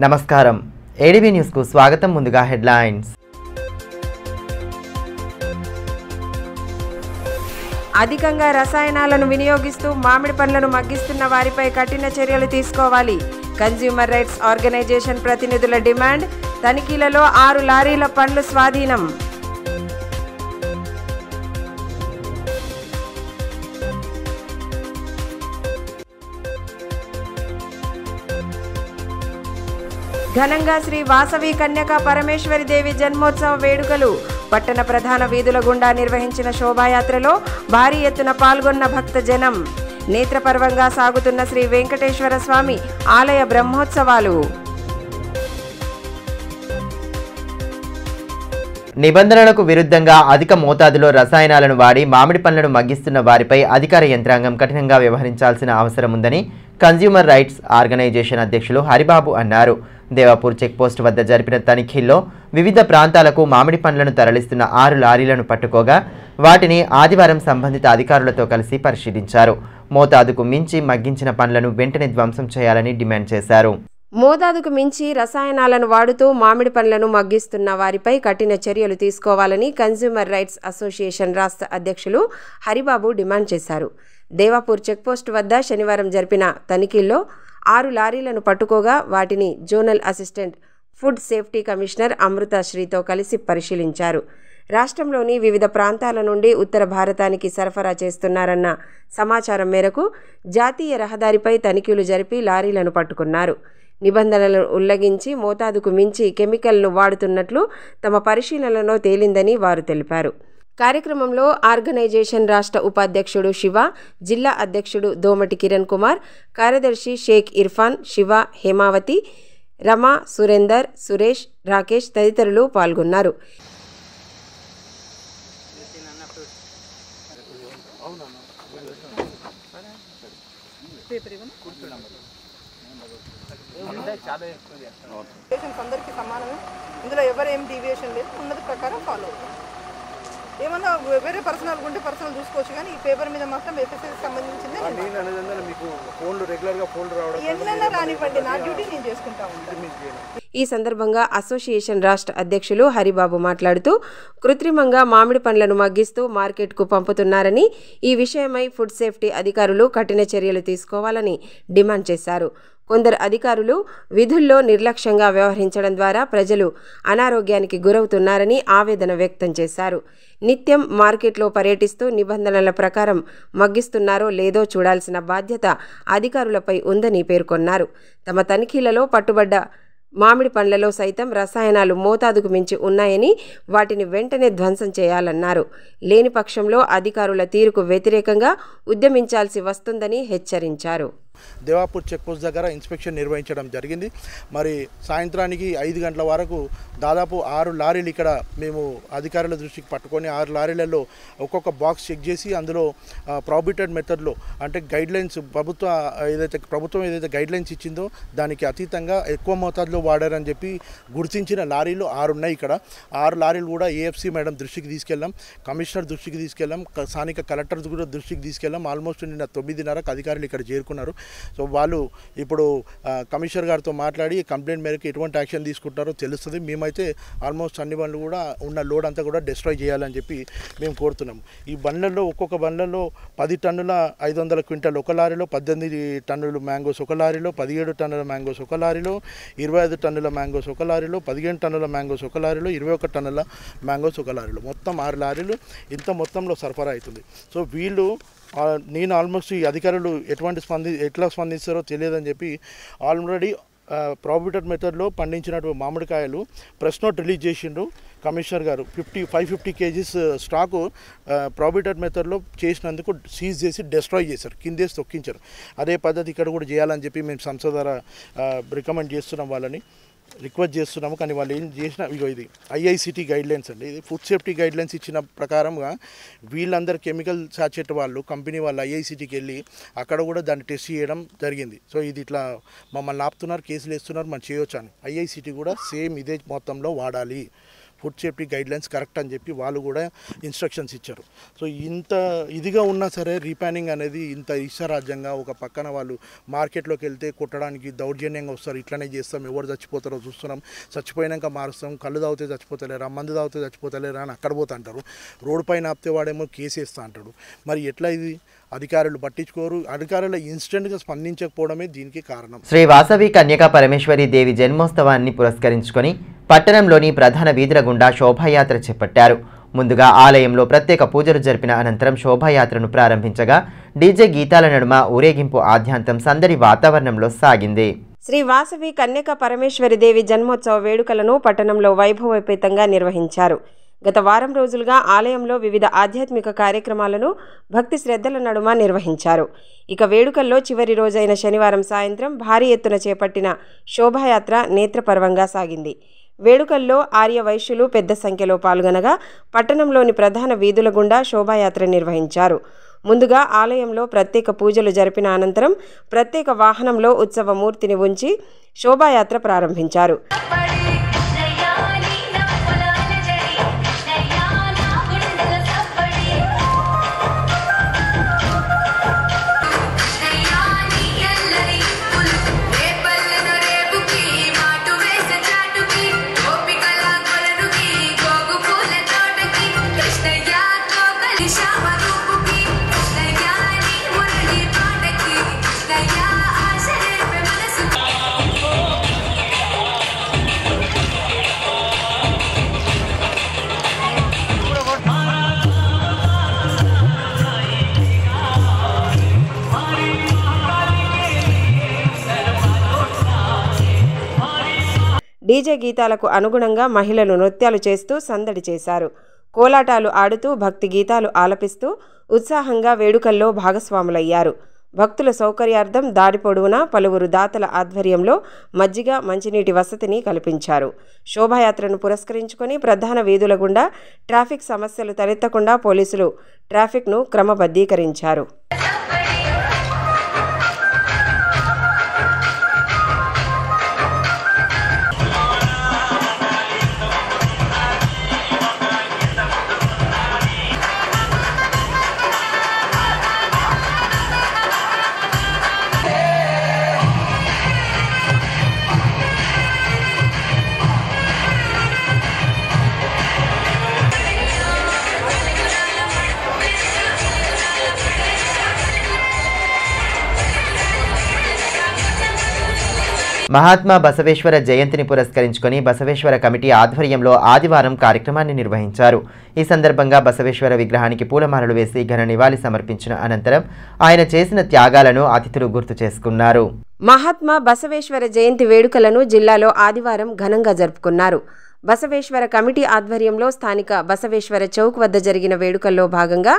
నమస్కారం ADB news కు స్వాగతం. ముందుగా హెడ్లైన్స్. అధికంగా రసాయనాలను వినియోగిస్తూ మామిడి పండ్లను మగ్గిస్తున్న వారిపై కఠిన చర్యలు తీసుకోవాలి. కన్స్యూమర్ రైట్స్ ఆర్గనైజేషన్ ప్రతినిధుల డిమాండ్. తనిఖీలలో 6 లారీల పండ్లు స్వాధీనం. ఘనంగా శ్రీ వాసవి కన్యకా పరమేశ్వరి దేవి జన్మోత్సవ వేడుకలు. పట్టణ ప్రధాన వీధుల గుండా నిర్వహించిన శోభాయాత్రలో భారీ ఎత్తున పాల్గొన్న భక్త జనం. నేత్రపర్వంగా సాగుతున్న శ్రీ వెంకటేశ్వర స్వామి ఆలయ బ్రహ్మోత్సవాలు. నిబంధనలకు విరుద్ధంగా అధిక మోతాదులో రసాయనాలను వాడి మామిడి పండ్లను మగ్గిస్తున్న వారిపై అధికార యంత్రాంగం కఠినంగా వ్యవహరించాల్సిన అవసరం ఉందని కన్స్యూమర్ రైట్స్ ఆర్గనైజేషన్ అధ్యక్షులు హరిబాబు అన్నారు. దేవాపూర్ చెక్పోస్ట్ వద్ద జరిపిన తనిఖీల్లో వివిధ ప్రాంతాలకు మామిడి పండ్లను తరలిస్తున్న 6 లారీలను పట్టుకోగా వాటిని ఆదివారం సంబంధిత అధికారులతో కలిసి పరిశీలించారు. మోతాదుకు మించి మగ్గించిన పండ్లను వెంటనే ధ్వంసం చేయాలని డిమాండ్ చేశారు. మోతాదుకు మించి రసాయనాలను వాడుతూ మామిడి పండ్లను మగ్గిస్తున్న వారిపై కఠిన చర్యలు తీసుకోవాలని కన్స్యూమర్ రైట్స్ అసోసియేషన్ రాష్ట్ర అధ్యక్షులు హరిబాబు డిమాండ్ చేశారు. దేవాపూర్ చెక్పోస్ట్ వద్ద శనివారం జరిపిన తనిఖీల్లో 6 లారీలను పట్టుకోగా వాటిని zonal assistant food safety commissioner అమృతశ్రీతో కలిసి పరిశీలించారు. రాష్ట్రంలోని వివిధ ప్రాంతాల నుండి ఉత్తర భారతానికి సరఫరా చేస్తున్నారన్న సమాచారం మేరకు జాతీయ రహదారిపై తనిఖీలు జరిపి లారీలను పట్టుకున్నారు. నిబంధనలను ఉల్లంఘించి మోతాదుకు మించి కెమికల్ను వాడుతున్నట్లు తమ పరిశీలనలో తేలిందని వారు తెలిపారు. కార్యక్రమంలో ఆర్గనైజేషన్ రాష్ట్ర ఉపాధ్యక్షుడు శివ, జిల్లా అధ్యక్షుడు దోమటి కిరణ్ కుమార్, కార్యదర్శి షేక్ ఇర్ఫాన్, శివ, హేమావతి, రమా, సురేందర్, సురేష్, రాకేష్ తదితరులు పాల్గొన్నారు. అందరికీ సమానమే, ఇందులో ఎవరు ఏం డీవియేషన్ లేదు, ఉన్నది ప్రకారం ఫాలో అవుతాం. ఏమన్నా వేరే పర్సనల్ ఉంటే పర్సనల్ చూసుకోవచ్చు, కానీ ఈ పేపర్ మీద మాత్రం ఎఫ్ఎస్ఎస్కి సంబంధించింది ఎన్నైనా రానివ్వండి, నా డ్యూటీ నేను చేసుకుంటా ఉంటాను. ఈ సందర్భంగా అసోసియేషన్ రాష్ట్ర అధ్యక్షులు హరిబాబు మాట్లాడుతూ కృత్రిమంగా మామిడి పండ్లను మగ్గిస్తూ మార్కెట్కు పంపుతున్నారని, ఈ విషయమై ఫుడ్ సేఫ్టీ అధికారులు కఠిన చర్యలు తీసుకోవాలని డిమాండ్ చేశారు. కొందరు అధికారులు విధుల్లో నిర్లక్ష్యంగా వ్యవహరించడం ద్వారా ప్రజలు అనారోగ్యానికి గురవుతున్నారని ఆవేదన వ్యక్తం చేశారు. నిత్యం మార్కెట్లో పర్యటిస్తూ నిబంధనల ప్రకారం మగ్గిస్తున్నారో లేదో చూడాల్సిన బాధ్యత అధికారులపై ఉందని పేర్కొన్నారు. తమ తనిఖీలలో పట్టుబడ్డ మామిడి పండ్లలో సైతం రసాయనాలు మోతాదుకు మించి ఉన్నాయని, వాటిని వెంటనే ధ్వంసం చేయాలన్నారు. లేని పక్షంలో అధికారుల తీరుకు వ్యతిరేకంగా ఉద్యమించాల్సి వస్తుందని హెచ్చరించారు. దేవాపూర్ చెక్పోస్ట్ దగ్గర ఇన్స్పెక్షన్ నిర్వహించడం జరిగింది. మరి సాయంత్రానికి 5 గంటల వరకు దాదాపు 6 లారీలు ఇక్కడ మేము అధికారుల దృష్టికి పట్టుకొని 6 లారీలలో ఒక్కొక్క బాక్స్ చెక్ చేసి అందులో ప్రాబిటెడ్ మెథడ్లో అంటే గైడ్లైన్స్ ప్రభుత్వం ఏదైతే గైడ్లైన్స్ ఇచ్చిందో దానికి అతీతంగా ఎక్కువ మోతాదులో వాడారని చెప్పి గుర్తించిన లారీలు 6 ఉన్నాయి. ఇక్కడ 6 లారీలు కూడా ఏఎఫ్సి మేడం దృష్టికి తీసుకెళ్ళాం, కమిషనర్ దృష్టికి తీసుకెళ్ళాం, స్థానిక కలెక్టర్ కూడా దృష్టికి తీసుకెళ్ళాం. ఆల్మోస్ట్ నిన్న 9:30కు అధికారులు ఇక్కడ చేరుకున్నారు. సో వాళ్ళు ఇప్పుడు కమిషనర్ గారితో మాట్లాడి కంప్లైంట్ మేరకు ఎటువంటి యాక్షన్ తీసుకుంటారో తెలుస్తుంది. మేమైతే ఆల్మోస్ట్ అన్ని బండ్లు కూడా ఉన్న లోడ్ అంతా కూడా డిస్ట్రాయ్ చేయాలని చెప్పి మేము కోరుతున్నాం. ఈ బండ్లలో ఒక్కొక్క బండ్లలో 10 టన్నుల 500 క్వింటాల్ ఒక లారీలో, 18 టన్నులు మ్యాంగోస్ ఒక లారీలో, 17 టన్నుల మ్యాంగోస్ ఒక లారీలో, 25 టన్నుల మ్యాంగోస్ ఒక లారీలో, 15 టన్నుల మ్యాంగోస్ ఒక లారీలో, 21 టన్నుల మ్యాంగోస్ ఒక లారీలో, మొత్తం 6 లారీలు ఇంత మొత్తంలో సరఫరా అవుతుంది. సో వీళ్ళు నేను ఆల్మోస్ట్ ఈ అధికారులు ఎట్లా స్పందిస్తారో తెలియదని చెప్పి ఆల్రెడీ ప్రాబిటెడ్ మెథడ్లో పండించినటువంటి మామిడికాయలు ప్రెస్ నోట్ రిలీజ్ చేసిండ్రు కమిషనర్ గారు. 550 కేజీస్ స్టాకు ప్రాబిటెడ్ మెథడ్లో చేసినందుకు సీజ్ చేసి డిస్ట్రాయ్ చేశారు, కిందేసి తొక్కించారు. అదే పద్ధతి ఇక్కడ కూడా చేయాలని చెప్పి మేము సంస్థ ద్వారా రికమెండ్ చేస్తున్నాం, వాళ్ళని రిక్వెస్ట్ చేస్తున్నాము. కానీ వాళ్ళు ఏం చేసినా ఇది ఐఐసిటీ గైడ్లైన్స్ అండి, ఇది ఫుడ్ సేఫ్టీ గైడ్లైన్స్ ఇచ్చిన ప్రకారంగా వీళ్ళందరూ కెమికల్ సాచెట్ వాళ్ళు కంపెనీ వాళ్ళు ఐఐసిటీకి వెళ్ళి అక్కడ కూడా దాన్ని టెస్ట్ చేయడం జరిగింది. సో ఇది ఇట్లా మమ్మల్ని ఆపుతున్నారు, కేసులు వేస్తున్నారు, మనం చేయొచ్చు అని. ఐఐసిటీ కూడా సేమ్ ఇదే మొత్తంలో వాడాలి, ఫుడ్ సేఫ్టీ గైడ్లైన్స్ కరెక్ట్ అని చెప్పి వాళ్ళు కూడా ఇన్స్ట్రక్షన్స్ ఇచ్చారు. సో ఇంత ఇదిగా ఉన్నా సరే రీపానింగ్ అనేది ఇంత ఇష్టరాజ్యంగా ఒక పక్కన వాళ్ళు మార్కెట్లోకి వెళ్తే కొట్టడానికి దౌర్జన్యంగా వస్తారు. ఇట్లనే చేస్తాం, ఎవరు చచ్చిపోతారో చూస్తున్నాం, చచ్చిపోయాక మారుస్తాం, కళ్ళు తాగితే చచ్చిపోతలేరా, మందు తాగితే చచ్చిపోతలేరా అని అక్కడ పోతా అంటారు. రోడ్డు పైన ఆపితే వాడేమో కేసు వేస్తా అంటాడు. మరి ఎట్లా ఇది? అధికారులు పట్టించుకోరు. అధికారులు ఇన్స్టెంట్గా స్పందించకపోవడమే దీనికి కారణం. శ్రీ వాసవి కన్యకా పరమేశ్వరి దేవి జన్మోత్సవాన్ని పురస్కరించుకొని పట్టణంలోని ప్రధాన వీధుల గుండా శోభాయాత్ర చేపట్టారు. ముందుగా ఆలయంలో ప్రత్యేక పూజలు జరిపిన అనంతరం శోభాయాత్రను ప్రారంభించగా డీజే గీతాల నడుమ ఊరేగింపు ఆద్యాంతం సందడి వాతావరణంలో సాగింది. శ్రీ వాసవి కన్యకా పరమేశ్వరి దేవి జన్మోత్సవ వేడుకలను పట్టణంలో వైభవోపేతంగా నిర్వహించారు. గత వారం రోజులుగా ఆలయంలో వివిధ ఆధ్యాత్మిక కార్యక్రమాలను భక్తి శ్రద్ధల నడుమ నిర్వహించారు. ఇక వేడుకల్లో చివరి రోజైన శనివారం సాయంత్రం భారీ ఎత్తున చేపట్టిన శోభాయాత్ర నేత్రపర్వంగా సాగింది. వేడుకల్లో ఆర్య వైశ్యులు పెద్ద సంఖ్యలో పాల్గొనగా పట్టణంలోని ప్రధాన వీధుల గుండా శోభాయాత్ర నిర్వహించారు. ముందుగా ఆలయంలో ప్రత్యేక పూజలు జరిపిన అనంతరం ప్రత్యేక వాహనంలో ఉత్సవమూర్తిని ఉంచి శోభాయాత్ర ప్రారంభించారు. డీజే గీతాలకు అనుగుణంగా మహిళలు నృత్యాలు చేస్తూ సందడి చేశారు. కోలాటాలు ఆడుతూ భక్తి గీతాలు ఆలపిస్తూ ఉత్సాహంగా వేడుకల్లో భాగస్వాములయ్యారు. భక్తుల సౌకర్యార్థం దారి పొడవునా పలువురు దాతల ఆధ్వర్యంలో మజ్జిగ, మంచినీటి వసతిని కల్పించారు. శోభాయాత్రను పురస్కరించుకొని ప్రధాన వీధుల గుండా ట్రాఫిక్ సమస్యలు తలెత్తకుండా పోలీసులు ట్రాఫిక్ను క్రమబద్ధీకరించారు. మహాత్మా బసవేశ్వర జయంతిని పురస్కరించుకొని బసవేశ్వర కమిటీ ఆధ్వర్యంలో ఆదివారం కార్యక్రమాన్ని నిర్వహించారు. ఈ సందర్భంగా బసవేశ్వర విగ్రహానికి పూలమాలలు వేసి ఘన నివాళి సమర్పించిన అనంతరం ఆయన చేసిన త్యాగాలను అతిథులు గుర్తు చేసుకున్నారు. మహాత్మా బసవేశ్వర జయంతి వేడుకలను జిల్లాలో ఆదివారం ఘనంగా జరుపుకున్నారు. బసవేశ్వర కమిటీ ఆధ్వర్యంలో స్థానిక బసవేశ్వర చౌక్ వద్ద జరిగిన వేడుకల్లో భాగంగా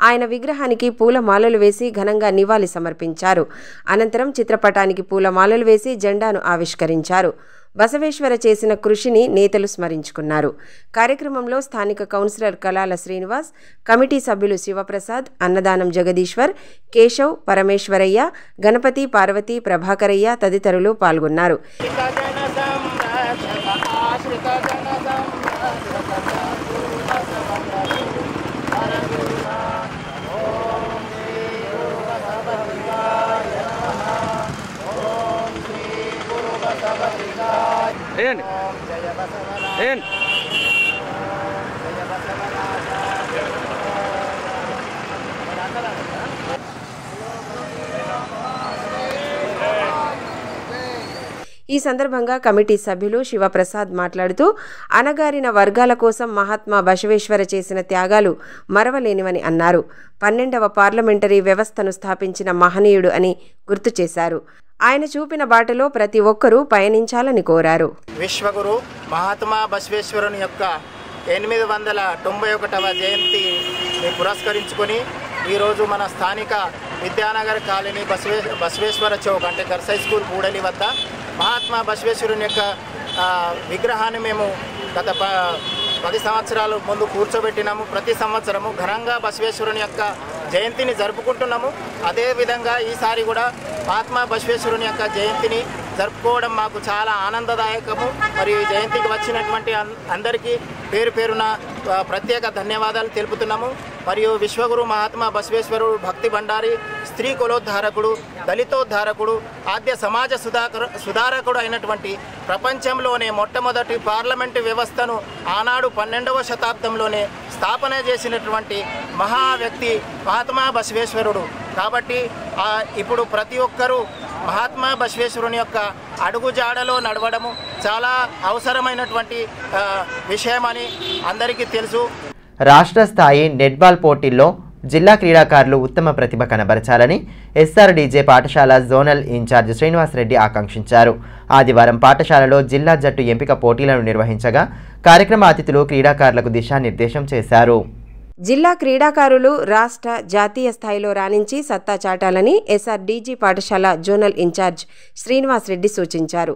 ఆయన విగ్రహానికి పూలమాలలు వేసి ఘనంగా నివాళి సమర్పించారు. అనంతరం చిత్రపటానికి పూలమాలలు వేసి జెండాను ఆవిష్కరించారు. బసవేశ్వర చేసిన కృషిని నేతలు స్మరించుకున్నారు. కార్యక్రమంలో స్థానిక కౌన్సిలర్ కలాల శ్రీనివాస్, కమిటీ సభ్యులు శివప్రసాద్, అన్నదానం జగదీశ్వర్, కేశవ్, పరమేశ్వరయ్య, గణపతి, పార్వతి, ప్రభాకరయ్య తదితరులు పాల్గొన్నారు. ఈ సందర్భంగా కమిటీ సభ్యులు శివప్రసాద్ మాట్లాడుతూ అణగారిన వర్గాల కోసం మహాత్మా బసవేశ్వర చేసిన త్యాగాలు మరవలేనివని అన్నారు. 12వ పార్లమెంటరీ వ్యవస్థను స్థాపించిన మహనీయుడు అని గుర్తు చేశారు. ఆయన చూపిన బాటలో ప్రతి ఒక్కరూ పయనించాలని కోరారు. విశ్వగురు మహాత్మా బసవేశ్వరుని యొక్క 891వ జయంతిని పురస్కరించుకొని ఈరోజు మన స్థానిక విద్యానగర్ కాలనీ బసవేశ్వర చౌక్ అంటే గర్సై స్కూల్ కూడలి వద్ద మహాత్మా బసవేశ్వరుని యొక్క విగ్రహాన్ని మేము గత 10 సంవత్సరాల ముందు కూర్చోబెట్టినాము. ప్రతి సంవత్సరము ఘనంగా బసవేశ్వరుని యొక్క జయంతిని జరుపుకుంటున్నాము. అదేవిధంగా ఈసారి కూడా మహాత్మా బసవేశ్వరుని యొక్క జయంతిని జరుపుకోవడం మాకు చాలా ఆనందదాయకము. మరియు జయంతికి వచ్చినటువంటి అందరికీ పేరు పేరున ప్రత్యేక ధన్యవాదాలు తెలుపుతున్నాము. మరియు విశ్వగురు మహాత్మా బసవేశ్వరుడు భక్తి భండారి, స్త్రీ కులోద్ధారకుడు, దళితోద్ధారకుడు, ఆద్య సమాజ సుధారకుడు అయినటువంటి ప్రపంచంలోనే మొట్టమొదటి పార్లమెంటు వ్యవస్థను ఆనాడు 12వ శతాబ్దంలోనే స్థాపన చేసినటువంటి మహా వ్యక్తి మహాత్మా బసవేశ్వరుడు. కాబట్టి ఇప్పుడు ప్రతి ఒక్కరూ మహాత్మా బసవేశ్వరుని యొక్క అడుగుజాడలో నడవడము చాలా అవసరమైనటువంటి విషయమని అందరికీ తెలుసు. రాష్ట్ర స్థాయి నెట్బాల్ పోటీల్లో జిల్లా క్రీడాకారులు ఉత్తమ ప్రతిభ కనబరచాలని ఎస్ఆర్డీజే పాఠశాల జోనల్ ఇన్ఛార్జ్ శ్రీనివాసరెడ్డి ఆకాంక్షించారు. ఆదివారం పాఠశాలలో జిల్లా జట్టు ఎంపిక పోటీలను నిర్వహించగా కార్యక్రమ అతిథులు క్రీడాకారులకు దిశానిర్దేశం చేశారు. జిల్లా క్రీడాకారులు రాష్ట్ర జాతీయ స్థాయిలో రాణించి సత్తా చాటాలని ఎస్ఆర్డీజీ పాఠశాల జోనల్ ఇన్ఛార్జ్ శ్రీనివాసరెడ్డి సూచించారు.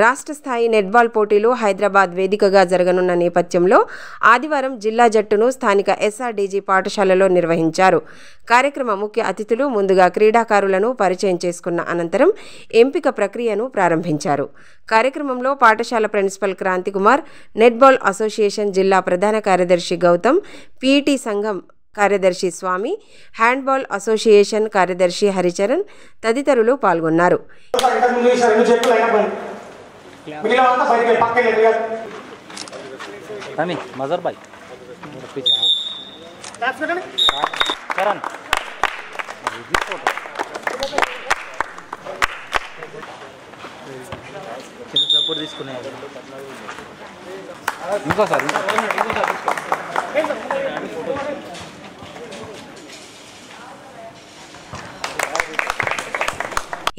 రాష్ట్ర స్థాయి నెట్బాల్ పోటీలు హైదరాబాద్ వేదికగా జరగనున్న నేపథ్యంలో ఆదివారం జిల్లా జట్టును స్థానిక ఎస్ఆర్డీజీ పాఠశాలలో నిర్వహించారు. కార్యక్రమ ముఖ్య అతిథులు ముందుగా క్రీడాకారులను పరిచయం చేసుకున్న అనంతరం ఎంపిక ప్రక్రియను ప్రారంభించారు. కార్యక్రమంలో పాఠశాల ప్రిన్సిపల్ క్రాంతికుమార్, నెట్బాల్ అసోసియేషన్ జిల్లా ప్రధాన కార్యదర్శి గౌతమ్, పీఈటీ సంఘం కార్యదర్శి స్వామి, హ్యాండ్బాల్ అసోసియేషన్ కార్యదర్శి హరిచరణ్ తదితరులు పాల్గొన్నారు.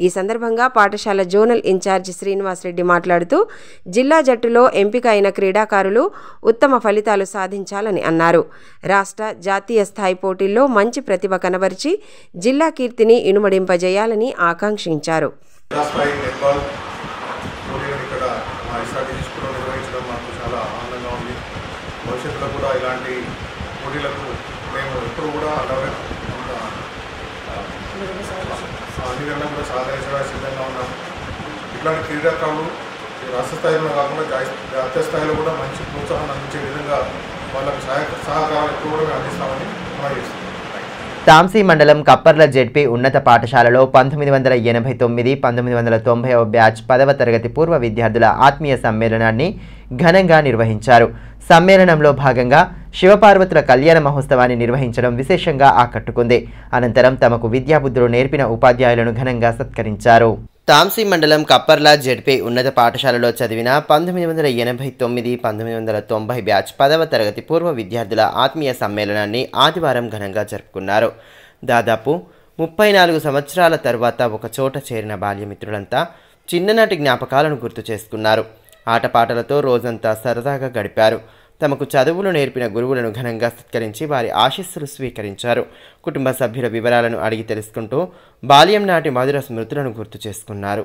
ఈ సందర్భంగా పాఠశాల జోనల్ ఇన్ఛార్జ్ శ్రీనివాసరెడ్డి మాట్లాడుతూ జిల్లా జట్టులో ఎంపిక అయిన క్రీడాకారులు ఉత్తమ ఫలితాలు సాధించాలని అన్నారు. రాష్ట్ర జాతీయ స్థాయి పోటీల్లో మంచి ప్రతిభ కనబరిచి జిల్లా కీర్తిని ఇనుమడింపజేయాలని ఆకాంక్షించారు. భవిష్యత్తులో కూడా ఇలాంటి పోటీలకు మేము ఎప్పుడు కూడా అన్ని రంగంలో కూడా సహకరించడానికి సిద్ధంగా ఉన్నాము. ఇట్లాంటి క్రీడాకారులు రాష్ట్ర స్థాయిలో కాకుండా జాతీయ స్థాయిలో కూడా మంచి ప్రోత్సాహాన్ని అందించే విధంగా వాళ్ళకి సహకారాలు ఎప్పుడు కూడా మేము అందిస్తామని మనం చేస్తున్నాం. తాంసీ మండలం కప్పర్ల జెడ్పీ ఉన్నత పాఠశాలలో 1989-1990 బ్యాచ్ 10వ తరగతి పూర్వ విద్యార్థుల ఆత్మీయ సమ్మేళనాన్ని ఘనంగా నిర్వహించారు. సమ్మేళనంలో భాగంగా శివపార్వతుల కళ్యాణ మహోత్సవాన్ని నిర్వహించడం విశేషంగా ఆకట్టుకుంది. అనంతరం తమకు విద్యాబుద్ధులు నేర్పిన ఉపాధ్యాయులను ఘనంగా సత్కరించారు. తాంసీ మండలం కప్పర్ల జెడ్పీ ఉన్నత పాఠశాలలో చదివిన 1989-1990 బ్యాచ్ 10వ తరగతి పూర్వ విద్యార్థుల ఆత్మీయ సమ్మేళనాన్ని ఆదివారం ఘనంగా జరుపుకున్నారు. దాదాపు 34 సంవత్సరాల తర్వాత ఒకచోట చేరిన బాల్యమిత్రులంతా చిన్ననాటి జ్ఞాపకాలను గుర్తు చేసుకున్నారు. ఆటపాటలతో రోజంతా సరదాగా గడిపారు. తమకు చదువులు నేర్పిన గురువులను ఘనంగా సత్కరించి వారి ఆశీస్సులు స్వీకరించారు. కుటుంబ సభ్యుల వివరాలను అడిగి తెలుసుకుంటూ బాల్యం నాటి మధుర స్మృతులను గుర్తు చేసుకున్నారు.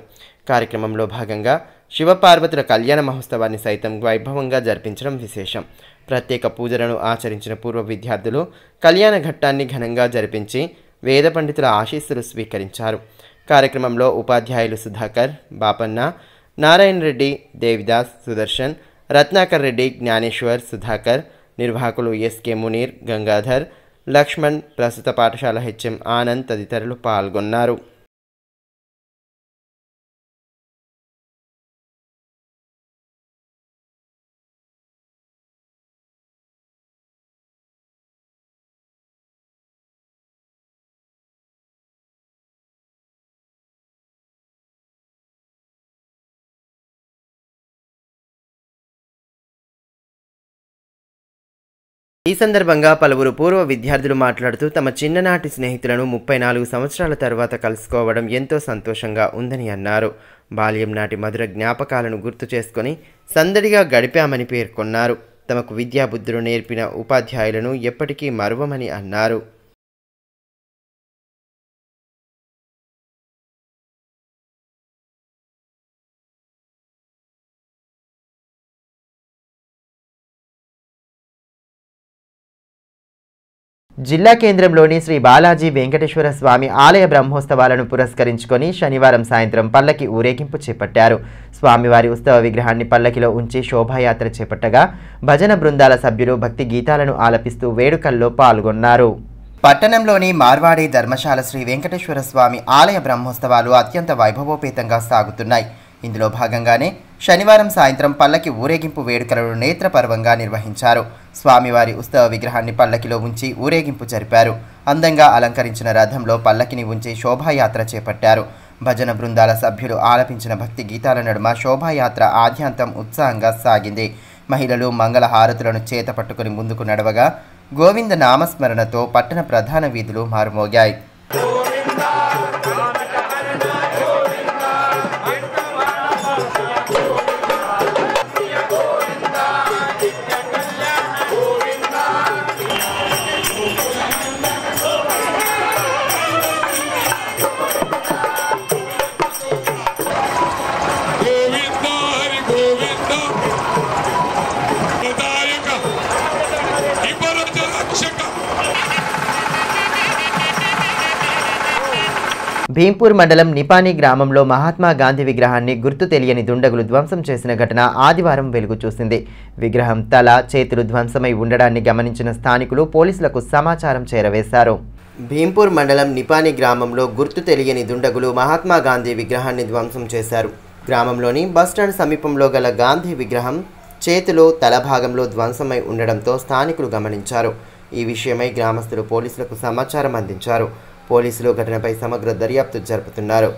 కార్యక్రమంలో భాగంగా శివపార్వతుల కళ్యాణ మహోత్సవాన్ని సైతం వైభవంగా జరిపించడం విశేషం. ప్రత్యేక పూజలను ఆచరించిన పూర్వ విద్యార్థులు కళ్యాణ ఘట్టాన్ని ఘనంగా జరిపించి వేద పండితుల ఆశీస్సులు స్వీకరించారు. కార్యక్రమంలో ఉపాధ్యాయులు సుధాకర్, బాపన్న, నారాయణ రెడ్డి, దేవిదాస్, సుదర్శన్, రత్నాకర్ రెడ్డి, జ్ఞానేశ్వర్, సుధాకర్, నిర్వాహకులు ఎస్కే మునీర్, గంగాధర్, లక్ష్మణ్, ప్రస్తుత పాఠశాల హెచ్ఎం ఆనంద్ తదితరులు పాల్గొన్నారు. ఈ సందర్భంగా పలువురు పూర్వ విద్యార్థులు మాట్లాడుతూ తమ చిన్ననాటి స్నేహితులను 34 సంవత్సరాల తర్వాత కలుసుకోవడం ఎంతో సంతోషంగా ఉందని అన్నారు. బాల్యం నాటి మధుర జ్ఞాపకాలను గుర్తు చేసుకొని సందడిగా గడిపామని పేర్కొన్నారు. తమకు విద్యాబుద్ధులు నేర్పిన ఉపాధ్యాయులను ఎప్పటికీ మరువమని అన్నారు. జిల్లా కేంద్రంలోని శ్రీ బాలాజీ వెంకటేశ్వర స్వామి ఆలయ బ్రహ్మోత్సవాలను పురస్కరించుకొని శనివారం సాయంత్రం పల్లకి ఊరేగింపు చేపట్టారు. స్వామివారి ఉత్సవ విగ్రహాన్ని పల్లకిలో ఉంచి శోభాయాత్ర చేపట్టగా భజన బృందాల సభ్యులు భక్తి గీతాలను ఆలపిస్తూ వేడుకల్లో పాల్గొన్నారు. పట్టణంలోని మార్వాడి ధర్మశాల శ్రీ వెంకటేశ్వర స్వామి ఆలయ బ్రహ్మోత్సవాలు అత్యంత వైభవోపేతంగా సాగుతున్నాయి. ఇందులో భాగంగానే శనివారం సాయంత్రం పల్లకి ఊరేగింపు వేడుకలను నేత్రపర్వంగా నిర్వహించారు. స్వామివారి ఉత్సవ విగ్రహాన్ని పల్లకిలో ఉంచి ఊరేగింపు జరిపారు. అందంగా అలంకరించిన రథంలో పల్లకిని ఉంచి శోభాయాత్ర చేపట్టారు. భజన బృందాల సభ్యులు ఆలపించిన భక్తి గీతాల నడుమ శోభాయాత్ర ఆద్యాంతం ఉత్సాహంగా సాగింది. మహిళలు మంగళ హారతులను చేత పట్టుకుని ముందుకు నడవగా గోవింద నామస్మరణతో పట్టణ ప్రధాన వీధులు మారుమోగాయి. భీంపూర్ మండలం నిపాని గ్రామంలో మహాత్మా గాంధీ విగ్రహాన్ని గుర్తు తెలియని దుండగులు ధ్వంసం చేసిన ఘటన ఆదివారం వెలుగు చూసింది. విగ్రహం తల, చేతులు ధ్వంసమై ఉండడాన్ని గమనించిన స్థానికులు పోలీసులకు సమాచారం చేరవేశారు. భీంపూర్ మండలం నిపాని గ్రామంలో గుర్తు తెలియని దుండగులు మహాత్మా గాంధీ విగ్రహాన్ని ధ్వంసం చేశారు. గ్రామంలోని బస్టాండ్ సమీపంలో గల గాంధీ విగ్రహం చేతులు, తల భాగంలో ధ్వంసమై ఉండడంతో స్థానికులు గమనించారు. ఈ విషయమై గ్రామస్తులు పోలీసులకు సమాచారం అందించారు. పోలీసులు ఘటనపై సమగ్ర దర్యాప్తు జరుపుతున్నారు.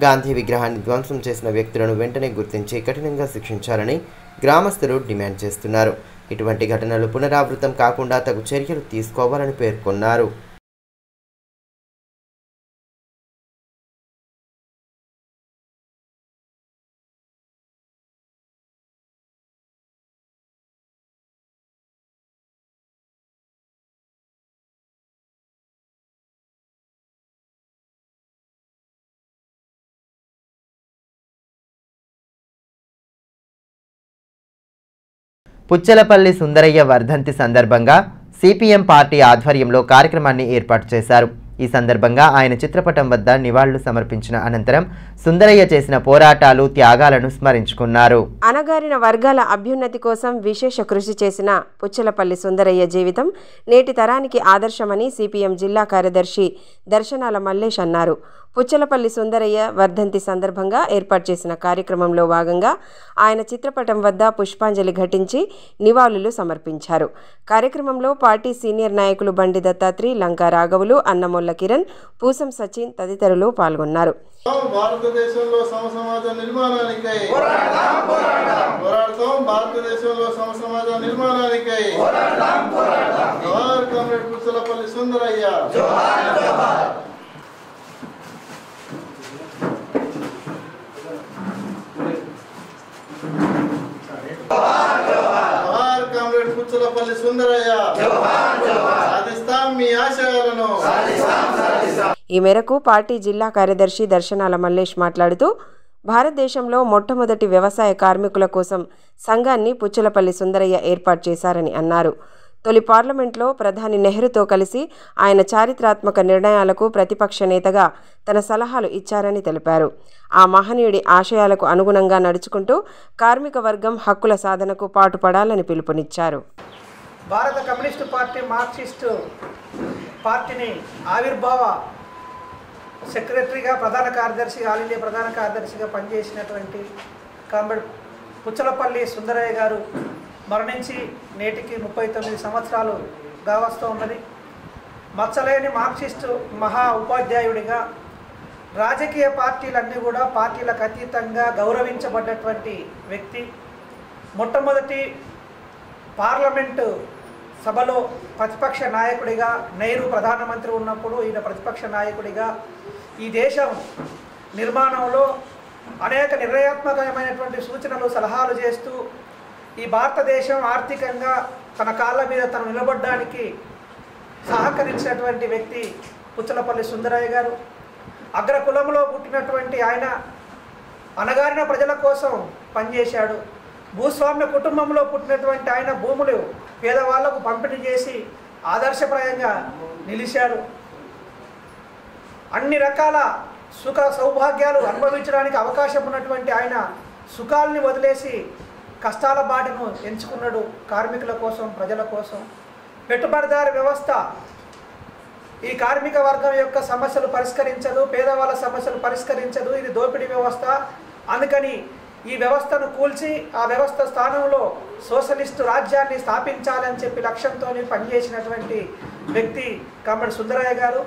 గాంధీ విగ్రహాన్ని ధ్వంసం చేసిన వ్యక్తులను వెంటనే గుర్తించి కఠినంగా శిక్షించాలని గ్రామస్తులు డిమాండ్ చేస్తున్నారు. ఇటువంటి ఘటనలు పునరావృతం కాకుండా తగు చర్యలు తీసుకోవాలని పేర్కొన్నారు. పుచ్చలపల్లి సుందరయ్య వర్ధంతి సందర్భంగా సిపిఎం పార్టీ ఆధ్వర్యంలో కార్యక్రమాన్ని ఏర్పాటు చేశారు. ఈ సందర్భంగా ఆయన చిత్రపటం వద్ద నివాళులు సమర్పించిన అనంతరం సుందరయ్య చేసిన పోరాటాలు, త్యాగాలను స్మరించుకున్నారు. అణగారిన వర్గాల అభ్యున్నతి కోసం విశేష కృషి చేసిన పుచ్చలపల్లి సుందరయ్య జీవితం నేటి తరానికి ఆదర్శమని సిపిఎం జిల్లా కార్యదర్శి దర్శనాల మల్లేష్ అన్నారు. పుచ్చలపల్లి సుందరయ్య వర్ధంతి సందర్భంగా ఏర్పాటు చేసిన కార్యక్రమంలో భాగంగా ఆయన చిత్రపటం వద్ద పుష్పాంజలి ఘటించి నివాళులు సమర్పించారు. కార్యక్రమంలో పార్టీ సీనియర్ నాయకులు బండి దత్తాత్రి, లంకా రాఘవులు, అన్నమొల్ల కిరణ్, పూసం సచిన్ తదితరులు పాల్గొన్నారు. భారతదేశంలో సమసమాజ నిర్మాణానికై పోరాడతాం. భారతదేశంలో సమసమాజ నిర్మాణానికై జోహార్ కామ్రేడ్ పుచ్చలపల్లి సుందరయ్య. జోహార్ కామ్రేడ్ పుచ్చలపల్లి సుందరయ్య. సాధిస్తాం మీ ఆశయాలను. ఈ మేరకు పార్టీ జిల్లా కార్యదర్శి దర్శనాల మల్లేష్ మాట్లాడుతూ భారతదేశంలో మొట్టమొదటి వ్యవసాయ కార్మికుల కోసం సంఘాన్ని పుచ్చలపల్లి సుందరయ్య ఏర్పాటు చేశారని అన్నారు. తొలి పార్లమెంట్లో ప్రధాని నెహ్రూతో కలిసి ఆయన చారిత్రాత్మక నిర్ణయాలకు ప్రతిపక్ష నేతగా తన సలహాలు ఇచ్చారని తెలిపారు. ఆ మహనీయుడి ఆశయాలకు అనుగుణంగా నడుచుకుంటూ కార్మిక వర్గం హక్కుల సాధనకు పాటుపడాలని పిలుపునిచ్చారు. భారత కమ్యూనిస్టు పార్టీ మార్క్సిస్టు పార్టీని ఆవిర్భావ సెక్రటరీగా, ప్రధాన కార్యదర్శిగా, ఆల్ ఇండియా ప్రధాన కార్యదర్శిగా పనిచేసినటువంటి కామ్రేడ్ పుచ్చలపల్లి సుందరయ్య గారు మరణించి నేటికి 39 సంవత్సరాలు కావస్తూ ఉన్నది. మచ్చలేని మార్క్సిస్టు మహా ఉపాధ్యాయుడిగా రాజకీయ పార్టీలన్నీ కూడా పార్టీలకు అతీతంగా గౌరవించబడ్డటువంటి వ్యక్తి. మొట్టమొదటి పార్లమెంటు సభలో ప్రతిపక్ష నాయకుడిగా, నెహ్రూ ప్రధానమంత్రి ఉన్నప్పుడు ఈయన ప్రతిపక్ష నాయకుడిగా ఈ దేశం నిర్మాణంలో అనేక నిర్ణయాత్మకమైనటువంటి సూచనలు, సలహాలు చేస్తూ ఈ భారతదేశం ఆర్థికంగా తన కాళ్ళ మీద తను నిలబడడానికి సహకరించినటువంటి వ్యక్తి పుచ్చలపల్లి సుందరయ్య గారు. అగ్రకులంలో పుట్టినటువంటి ఆయన అణగారిన ప్రజల కోసం పనిచేశాడు. భూస్వామ్య కుటుంబంలో పుట్టినటువంటి ఆయన భూములు పేదవాళ్లకు పంపిణీ చేసి ఆదర్శప్రాయంగా నిలిచారు. అన్ని రకాల సుఖ సౌభాగ్యాలు అనుభవించడానికి అవకాశం ఉన్నటువంటి ఆయన సుఖాలని వదిలేసి కష్టాల బాటను ఎంచుకున్నాడు. కార్మికుల కోసం, ప్రజల కోసం. పెట్టుబడిదారు వ్యవస్థ ఈ కార్మిక వర్గం యొక్క సమస్యలు పరిష్కరించదు, పేదవాళ్ళ సమస్యలు పరిష్కరించదు. ఇది దోపిడీ వ్యవస్థ. అందుకని ఈ వ్యవస్థను కూల్చి ఆ వ్యవస్థ స్థానంలో సోషలిస్టు రాజ్యాన్ని స్థాపించాలని చెప్పి లక్ష్యంతో పనిచేసినటువంటి వ్యక్తి కామ్రేడ్ సుందరయ్య గారు.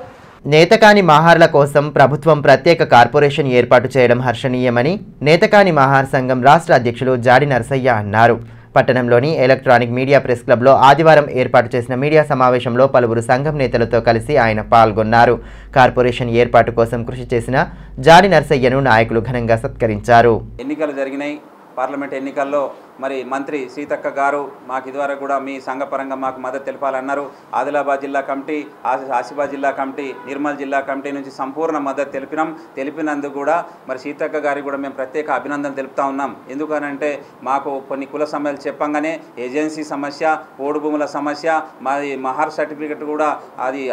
నేతకాని మహార్ల కోసం ప్రభుత్వం ప్రత్యేక కార్పొరేషన్ ఏర్పాటు చేయడం హర్షణీయమని నేతకాని మహార్ సంఘం రాష్ట్ర అధ్యక్షులు జాడి నరసయ్య అన్నారు. పట్టణంలోని ఎలక్ట్రానిక్ మీడియా ప్రెస్ క్లబ్లో ఆదివారం ఏర్పాటు చేసిన మీడియా సమావేశంలో పలువురు సంఘం నేతలతో కలిసి ఆయన పాల్గొన్నారు. కార్పొరేషన్ ఏర్పాటు కోసం కృషి చేసిన జాడి నరసయ్యను నాయకులు ఘనంగా సత్కరించారు. ఎన్నికలు జరిగినాయి. పార్లమెంట్ ఎన్నికల్లో మరి మంత్రి సీతక్క గారు మాకు ఇదివరకు కూడా మీ సంఘపరంగా మాకు మద్దతు తెలపాలన్నారు. ఆదిలాబాద్ జిల్లా కమిటీ, ఆసిఫాబాద్ జిల్లా కమిటీ, నిర్మల్ జిల్లా కమిటీ నుంచి సంపూర్ణ మద్దతు తెలిపినందుకు కూడా మరి సీతక్క గారికి కూడా మేము ప్రత్యేక అభినందన తెలుపుతా ఉన్నాం. ఎందుకనంటే మాకు కొన్ని కుల సమస్యలు చెప్పంగానే ఏజెన్సీ సమస్య, పోడు భూముల సమస్య, మాది మహార్ సర్టిఫికెట్ కూడా అది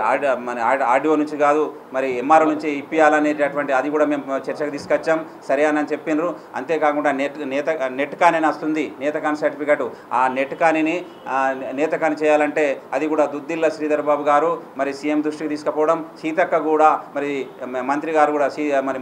ఆర్డీఓ నుంచి కాదు మరి ఎంఆర్ఓ నుంచి ఇప్పియాలనేటటువంటి అది కూడా మేము చర్చకు తీసుకొచ్చాం. సరే అని చెప్పినారు. అంతేకాకుండా నెట్ కానే వస్తుంది నేతకాని సర్టిఫికెట్. ఆ నేతకాని చేయాలంటే అది కూడా దుద్దిల్ల శ్రీధర్ బాబు గారు మరి సీఎం దృష్టికి తీసుకుపోవడం, సీతక్క కూడా మరి మంత్రి గారు కూడా మరి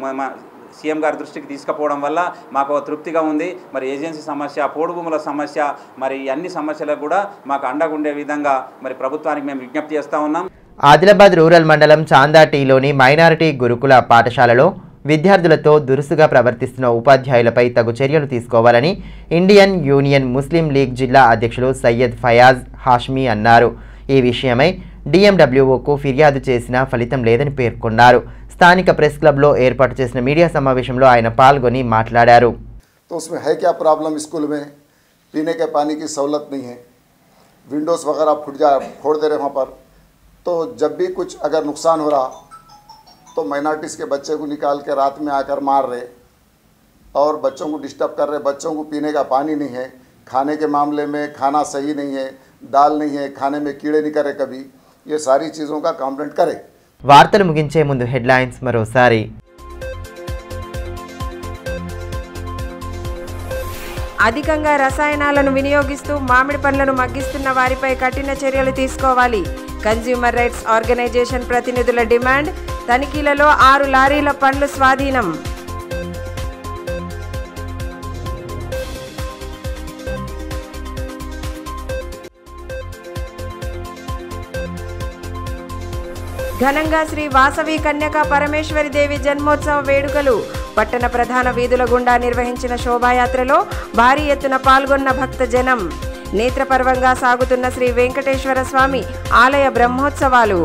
సీఎం గారి దృష్టికి తీసుకుపోవడం వల్ల మాకు తృప్తిగా ఉంది. మరి ఏజెన్సీ సమస్య, పోడు భూముల సమస్య, మరి అన్ని సమస్యలకు కూడా మాకు అండగా ఉండే విధంగా మరి ప్రభుత్వానికి మేము విజ్ఞప్తి చేస్తూ ఉన్నాం. ఆదిలాబాద్ రూరల్ మండలం చాందాటీలోని మైనారిటీ గురుకుల పాఠశాలలో విద్యార్థులతో దురుసుగా ప్రవర్తిస్తున్న ఉపాధ్యాయులపై తగు చర్యలు తీసుకోవాలని ఇండియన్ యూనియన్ ముస్లిం లీగ్ జిల్లా అధ్యక్షులు సయ్యద్ ఫయాజ్ హాష్మీ అన్నారు. ఈ విషయమై డిఎండబ్ల్యూఓకు ఫిర్యాదు చేసినా ఫలితం లేదని పేర్కొన్నారు. స్థానిక ప్రెస్ క్లబ్లో ఏర్పాటు చేసిన మీడియా సమావేశంలో ఆయన పాల్గొని మాట్లాడారు. तो उसमें है क्या प्रॉब्लम स्कूल में? पीने के पानी की सहूलत नहीं है, विंडोज़ वगैरह फोड़ दे रहे वहाँ पर. तो जब भी कुछ अगर नुकसान हो रहा तो माइनॉरिटीज़ के बच्चे को निकाल के रात में आकर मार रहे और बच्चों को डिस्टर्ब कर रहे. बच्चों को पीने का पानी नहीं है, खाने के मामले में खाना सही नहीं है, दाल नहीं है, खाने में कीड़े नहीं करे कभी. ये सारी चीज़ों का कंप्लेंट करे. వార్తలు ముగించే ముందు హెడ్లైన్స్ మరోసారి. అధికంగా రసాయనాలను వినియోగిస్తూ మామిడి పండ్లను మగ్గిస్తున్న వారిపై కఠిన చర్యలు తీసుకోవాలి. కన్స్యూమర్ రైట్స్ ఆర్గనైజేషన్ ప్రతినిధుల డిమాండ్. తనిఖీలలో 6 లారీల పండ్లు స్వాధీనం. ఘనంగా శ్రీ వాసవి కన్యకా పరమేశ్వరి దేవి జన్మోత్సవ వేడుకలు. పట్టణ ప్రధాన వీధుల గుండా నిర్వహించిన శోభాయాత్రలో భారీ ఎత్తున పాల్గొన్న భక్త జనం. నేత్రపర్వంగా సాగుతున్న శ్రీ వెంకటేశ్వర స్వామి ఆలయ బ్రహ్మోత్సవాలు.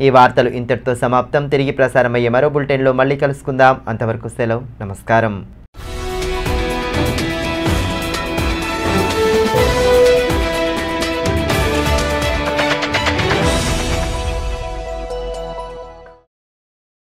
ఈ వార్తలు ఇంతటితో సమాప్తం. తిరిగి ప్రసారమయ్యే మరో బులెటిన్లో మళ్ళీ కలుసుకుందాం. అంతవరకు సెలవు. నమస్కారం.